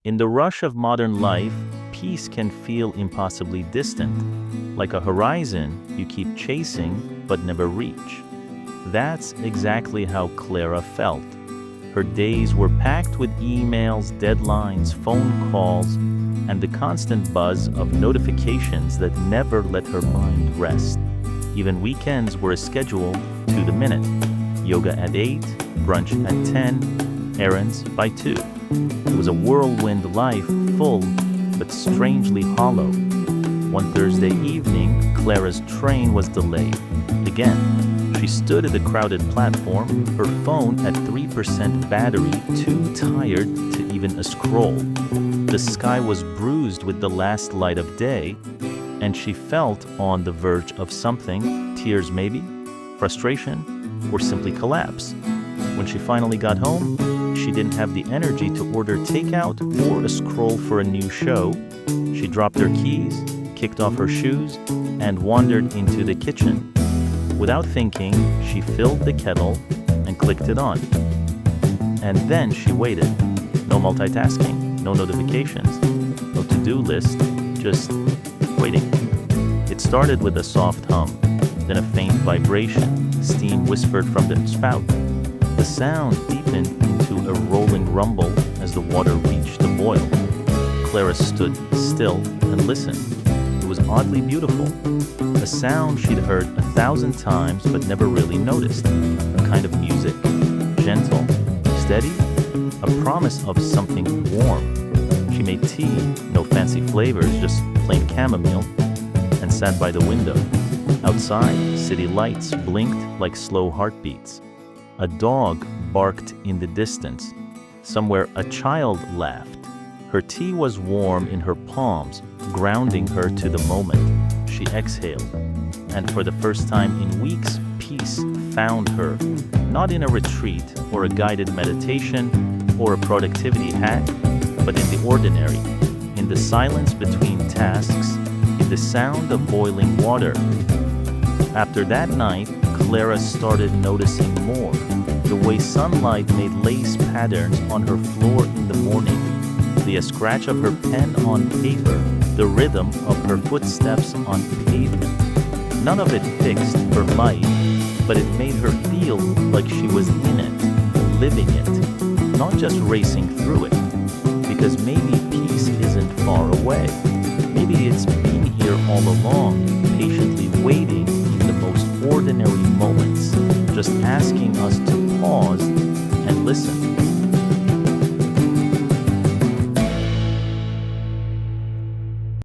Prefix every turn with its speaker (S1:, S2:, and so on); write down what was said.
S1: In the rush of modern life, peace can feel impossibly distant, like a horizon you keep chasing but never reach. That's exactly how Clara felt. Her days were packed with emails, deadlines, phone calls, and the constant buzz of notifications that never let her mind rest. Even weekends were scheduled to the minute. Yoga at 8, brunch at 10, errands by 2. It was a whirlwind life, full but strangely hollow. One Thursday evening, Clara's train was delayed. Again, she stood at the crowded platform, her phone at 3% battery, too tired to even scroll. The sky was bruised with the last light of day, and she felt on the verge of something, tears maybe, frustration, or simply collapse. When she finally got home, she didn't have the energy to order takeout or a scroll for a new show. She dropped her keys, kicked off her shoes, and wandered into the kitchen. Without thinking, she filled the kettle and clicked it on. And then she waited. No multitasking, no notifications, no to-do list, just waiting. It started with a soft hum, then a faint vibration. Steam whispered from the spout. The sound deepened into a rolling rumble as the water reached the boil. Clara stood still and listened. It was oddly beautiful. A sound she'd heard 1,000 times but never really noticed. A kind of music, gentle, steady, a promise of something warm. She made tea, no fancy flavors, just plain chamomile, and sat by the window. Outside, city lights blinked like slow heartbeats. A dog barked in the distance. Somewhere a child laughed. Her tea was warm in her palms, grounding her to the moment. She exhaled, and for the first time in weeks, peace found her, not in a retreat or a guided meditation or a productivity hack, but in the ordinary, in the silence between tasks, in the sound of boiling water. After that night, Clara started noticing more. The way sunlight made lace patterns on her floor in the morning, the scratch of her pen on paper, the rhythm of her footsteps on pavement. None of it fixed her life, but it made her feel like she was in it, living it, not just racing through it. Because maybe peace isn't far away. Maybe it's been here all along, patiently waiting in the most ordinary moments, just asking us to pause and listen.